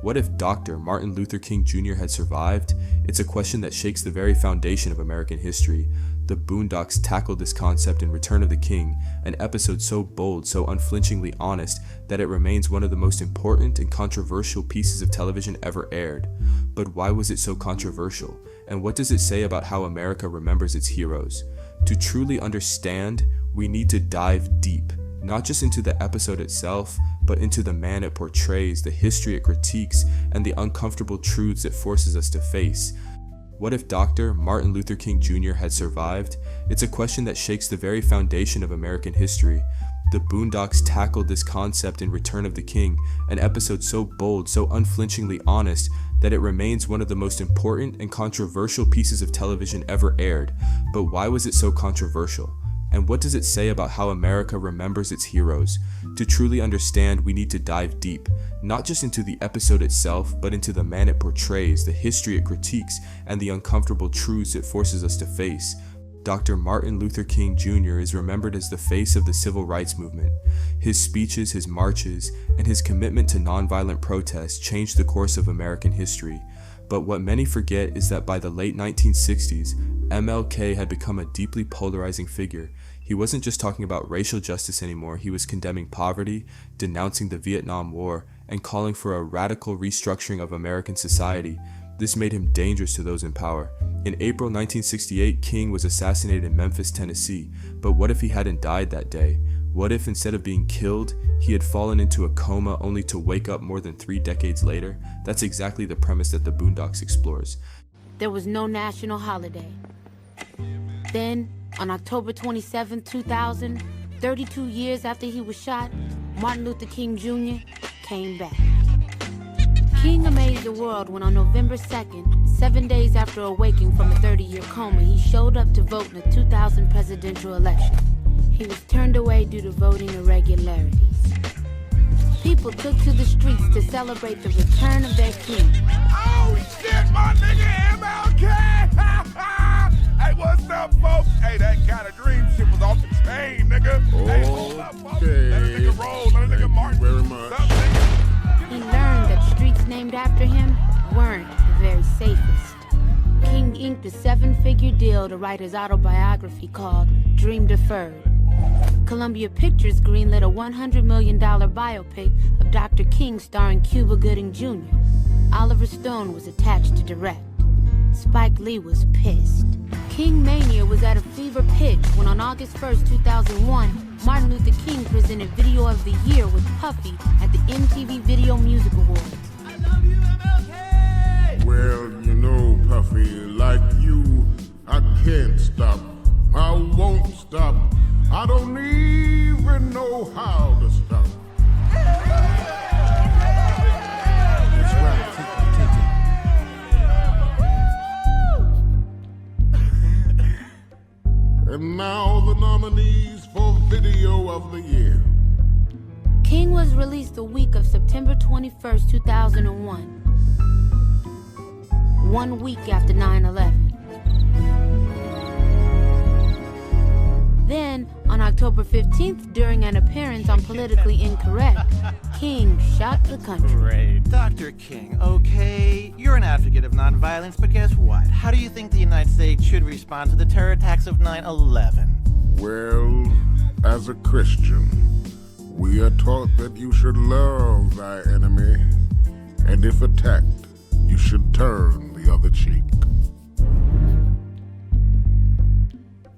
What if Dr. Martin Luther King Jr. had survived? It's a question that shakes the very foundation of American history. The Boondocks tackled this concept in Return of the King, an episode so bold, so unflinchingly honest, that it remains one of the most important and controversial pieces of television ever aired. But why was it so controversial? And what does it say about how America remembers its heroes? To truly understand, we need to dive deep, not just into the episode itself, but into the man it portrays, the history it critiques, and the uncomfortable truths it forces us to face. What if Dr. Martin Luther King Jr. had survived? It's a question that shakes the very foundation of American history. The Boondocks tackled this concept in Return of the King, an episode so bold, so unflinchingly honest, that it remains one of the most important and controversial pieces of television ever aired. But why was it so controversial? And what does it say about how America remembers its heroes? To truly understand, we need to dive deep, not just into the episode itself, but into the man it portrays, the history it critiques, and the uncomfortable truths it forces us to face. Dr. Martin Luther King Jr. is remembered as the face of the civil rights movement. His speeches, his marches, and his commitment to nonviolent protest changed the course of American history. But what many forget is that by the late 1960s, MLK had become a deeply polarizing figure. He wasn't just talking about racial justice anymore, he was condemning poverty, denouncing the Vietnam War, and calling for a radical restructuring of American society. This made him dangerous to those in power. In April 1968, King was assassinated in Memphis, Tennessee. But what if he hadn't died that day? What if instead of being killed, he had fallen into a coma only to wake up more than 3 decades later? That's exactly the premise that the Boondocks explores. There was no national holiday. Then, on October 27, 2000, 32 years after he was shot, Martin Luther King Jr. came back. King amazed the world when on November 2nd, 7 days after awaking from a 30-year coma, he showed up to vote in the 2000 presidential election. He was turned away due to voting irregularities. People took to the streets to celebrate the return of their king. Oh shit, my nigga MLK! Hey, what's up, folks? Hey, that kind of dream shit was off the chain, nigga. Hey, hold up, folks. Let a nigga roll, let a nigga march. Thank you very much. What's up, nigga? He learned that streets named after him weren't the very safest. King inked a 7-figure deal to write his autobiography called Dream Deferred. Columbia Pictures greenlit a $100 million biopic of Dr. King starring Cuba Gooding Jr. Oliver Stone was attached to direct. Spike Lee was pissed. King Mania was at a fever pitch when on August 1st, 2001, Martin Luther King presented Video of the Year with Puffy at the MTV Video Music Awards. I love you, MLK! Well, you know, Puffy, like you, I can't stop. I won't stop. I don't even know how to stop. That's right, And now the nominees for Video of the Year. King was released the week of September 21st, 2001. 1 week after 9/11. Then, on October 15th, during an appearance on Politically Incorrect, King shot the country. Great. Dr. King, okay, you're an advocate of nonviolence, but guess what? How do you think the United States should respond to the terror attacks of 9/11? Well, as a Christian, we are taught that you should love thy enemy, and if attacked, you should turn the other cheek.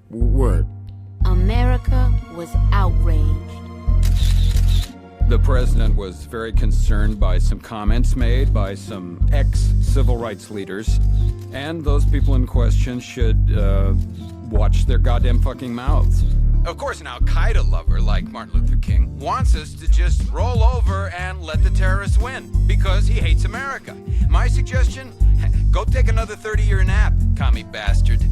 What? America was outraged. The president was very concerned by some comments made by some ex-civil rights leaders, and those people in question should watch their goddamn fucking mouths. Of course, an Al-Qaeda lover like Martin Luther King wants us to just roll over and let the terrorists win because he hates America. My suggestion, go take another 30-year nap, commie bastard.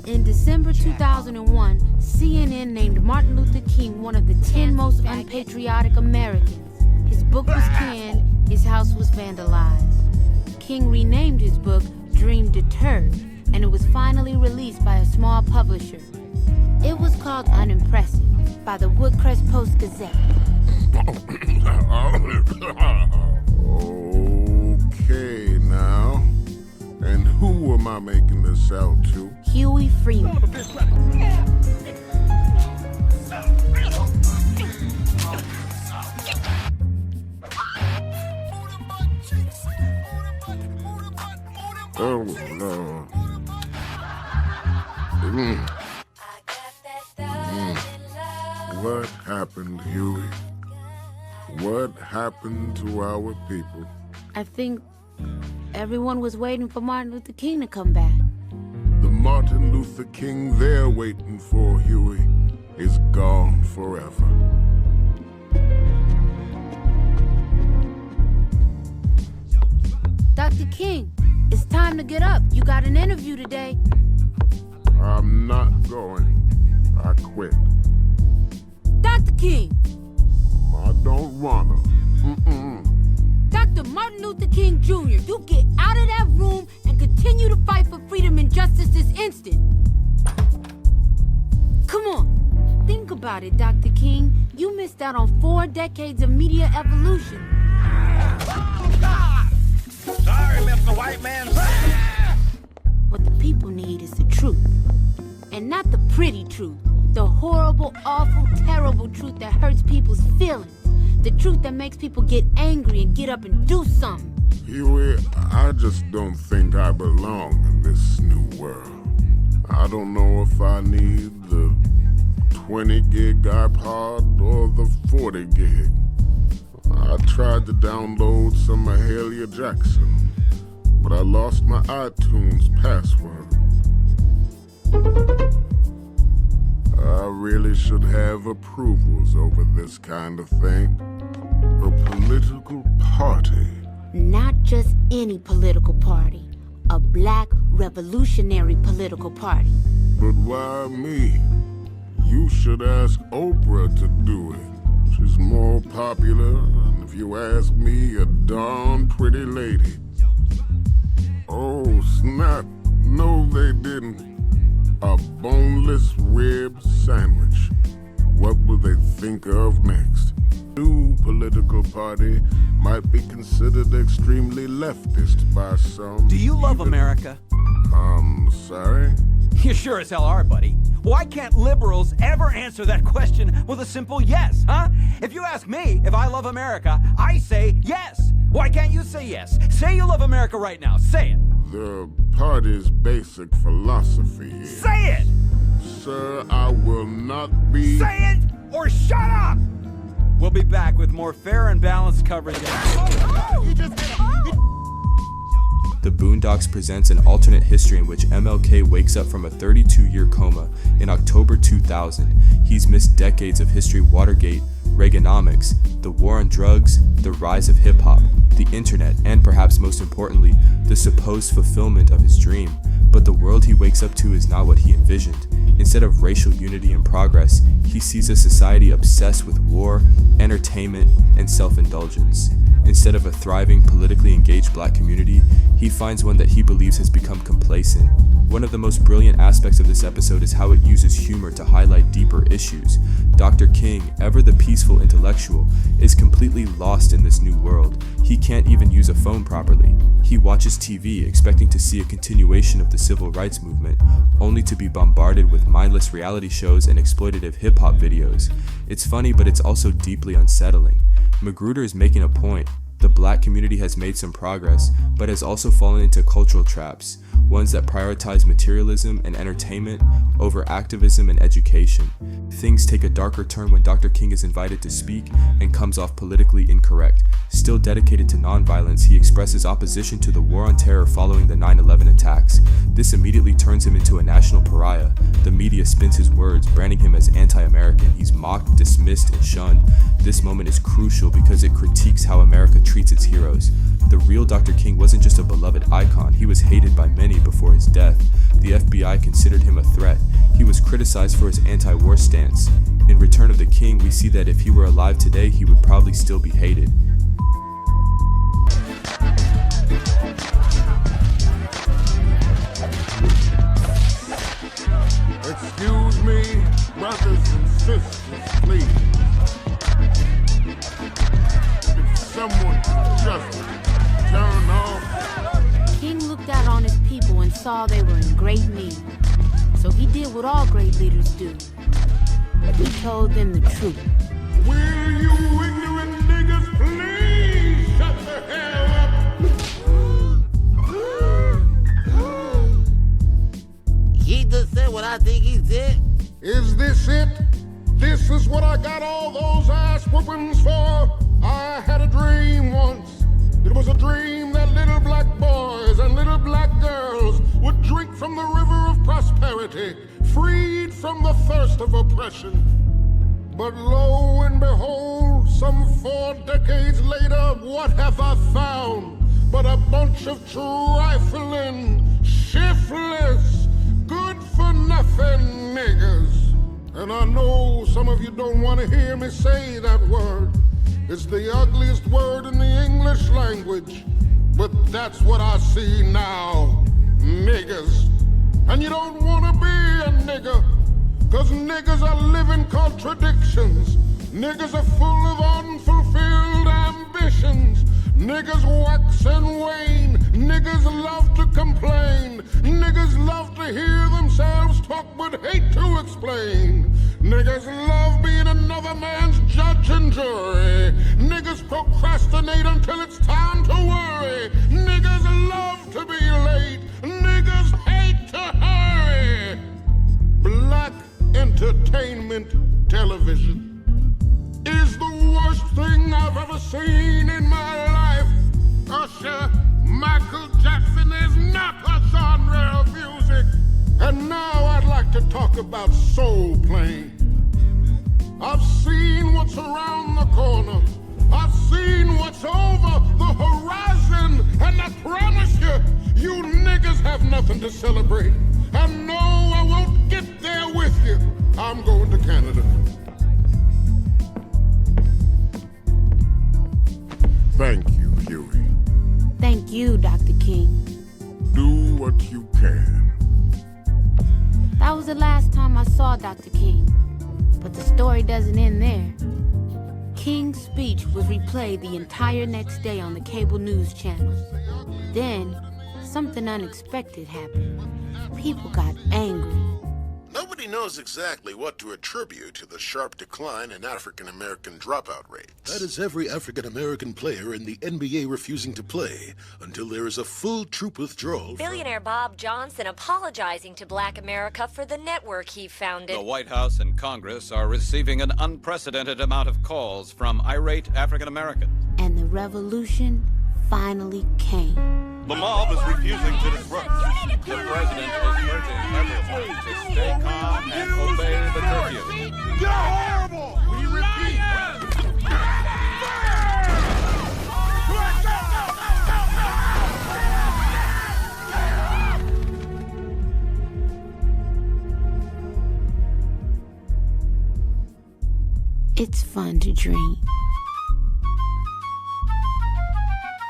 In December 2001, CNN named Martin Luther King one of the 10 most unpatriotic Americans. His book was canned, his house was vandalized. King renamed his book Dream Deterred, and it was finally released by a small publisher. It was called Unimpressive by the Woodcrest Post-Gazette. Oh. Okay, now. And who am I making this out to? Huey Freeman. Oh, Lord. What happened, Huey? What happened to our people? I think everyone was waiting for Martin Luther King to come back. The Martin Luther King they're waiting for, Huey, is gone forever. Dr. King, it's time to get up. You got an interview today. I'm not going. I quit. Dr. King! I don't wanna. Dr. Martin Luther King Jr., you get out of that room and continue to fight for freedom and justice this instant. Come on. Think about it, Dr. King. You missed out on 4 decades of media evolution. Oh, God! Sorry, Mr. White Man. What the people need is the truth. And not the pretty truth. The horrible, awful, terrible truth that hurts people's feelings. The truth that makes people get angry and get up and do something. Huey, I just don't think I belong in this new world. I don't know if I need the 20 gig iPod or the 40 gig. I tried to download some Mahalia Jackson, but I lost my iTunes password. I really should have approvals over this kind of thing. A political party. Not just any political party. A black revolutionary political party. But why me? You should ask Oprah to do it. She's more popular, and if you ask me, a darn pretty lady. Oh, snap. No, they didn't. A boneless rib sandwich. What will they think of next? New political party might be considered extremely leftist by some. Do you love America? Sorry? You sure as hell are, buddy. Why can't liberals ever answer that question with a simple yes, huh? If you ask me if I love America, I say yes. Why can't you say yes? Say you love America right now. Say it. The party's basic philosophy is... Say it! Sir, I will not be... Say it or shut up! We'll be back with more fair and balanced coverage. The Boondocks presents an alternate history in which MLK wakes up from a 32-year coma in October 2000. He's missed decades of history: Watergate, Reaganomics, the war on drugs, the rise of hip-hop, the internet, and perhaps most importantly, the supposed fulfillment of his dream. But the world he wakes up to is not what he envisioned. Instead of racial unity and progress, he sees a society obsessed with war, entertainment, and self-indulgence. Instead of a thriving, politically engaged black community, he finds one that he believes has become complacent. One of the most brilliant aspects of this episode is how it uses humor to highlight deeper issues. Dr. King, ever the peaceful intellectual, is completely lost in this new world. He can't even use a phone properly. He watches TV expecting to see a continuation of the civil rights movement, only to be bombarded with mindless reality shows and exploitative hip-hop videos. It's funny, but it's also deeply unsettling. McGruder is making a point. The black community has made some progress, but has also fallen into cultural traps, ones that prioritize materialism and entertainment over activism and education. Things take a darker turn when Dr. King is invited to speak and comes off politically incorrect. Still dedicated to nonviolence, he expresses opposition to the war on terror following the 9/11 attacks. This immediately turns him into a national pariah. The media spins his words, branding him as anti-American. He's mocked, dismissed, and shunned. This moment is crucial because it critiques how America treats its heroes. The real Dr. King wasn't just a beloved icon, he was hated by many before his death. The FBI considered him a threat. He was criticized for his anti-war stance. In Return of the King, we see that if he were alive today, he would probably still be hated. Excuse me, brothers and sisters, please. If someone could just turn on saw they were in great need. So he did what all great leaders do. He told them the truth. Will you ignorant niggas please shut the hell up? He just said what I think he said. Is this it? This is what I got all those ass whoopings for? I had a dream once. It was a dream that little black boys and little black girls would drink from the river of prosperity, freed from the thirst of oppression. But lo and behold, some 4 decades later, what have I found but a bunch of trifling, shiftless, good-for-nothing niggas? And I know some of you don't want to hear me say that word. It's the ugliest word in the English language, but that's what I see now, niggas. And you don't want to be a nigga, cause niggas are living contradictions. Niggas are full of unfulfilled ambitions. Niggas wax and wane. Niggas love to complain. Niggas love to hear themselves talk but hate to explain. Niggas love being another man's judge and jury. Niggas procrastinate until it's time to worry. Niggas love to be late. Niggas hate to hurry. Black entertainment television is the worst thing I've ever seen in my life. Usher, Michael Jackson is not a genre of music. And now I'd like to talk about soul playing. I've seen what's around the corner. I've seen what's over the horizon. And I promise you, you niggas have nothing to celebrate. And no, I won't get there with you. I'm going to Canada. Thank you, Huey. Thank you, Dr. King. Do what you can. That was the last time I saw Dr. King. But the story doesn't end there. King's speech was replayed the entire next day on the cable news channels. Then, something unexpected happened. People got angry. Nobody knows exactly what to attribute to the sharp decline in African-American dropout rates. That is every African-American player in the NBA refusing to play until there is a full troop withdrawal. Billionaire Bob Johnson apologizing to Black America for the network he founded. The White House and Congress are receiving an unprecedented amount of calls from irate African-Americans. And the revolution finally came. The mob is refusing to disrupt. The president is urging everyone to stay calm and obey the curfew. You're horrible! We repeat. It's fun to dream.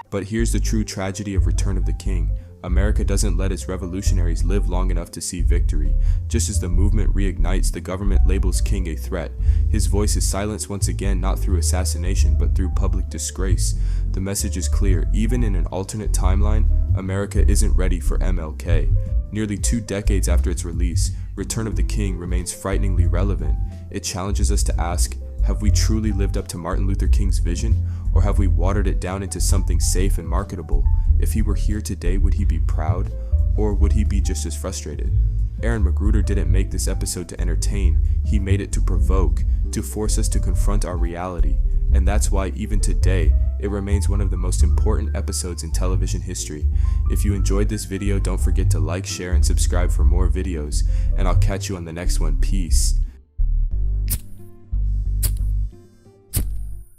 But here's the true tragedy of Return of the King. America doesn't let its revolutionaries live long enough to see victory. Just as the movement reignites, the government labels King a threat. His voice is silenced once again, not through assassination, but through public disgrace. The message is clear. Even in an alternate timeline, America isn't ready for MLK. Nearly 2 decades after its release, Return of the King remains frighteningly relevant. It challenges us to ask, have we truly lived up to Martin Luther King's vision? Or have we watered it down into something safe and marketable? If he were here today, would he be proud? Or would he be just as frustrated? Aaron McGruder didn't make this episode to entertain, he made it to provoke, to force us to confront our reality. And that's why even today, it remains one of the most important episodes in television history. If you enjoyed this video, don't forget to like, share, and subscribe for more videos. And I'll catch you on the next one. Peace.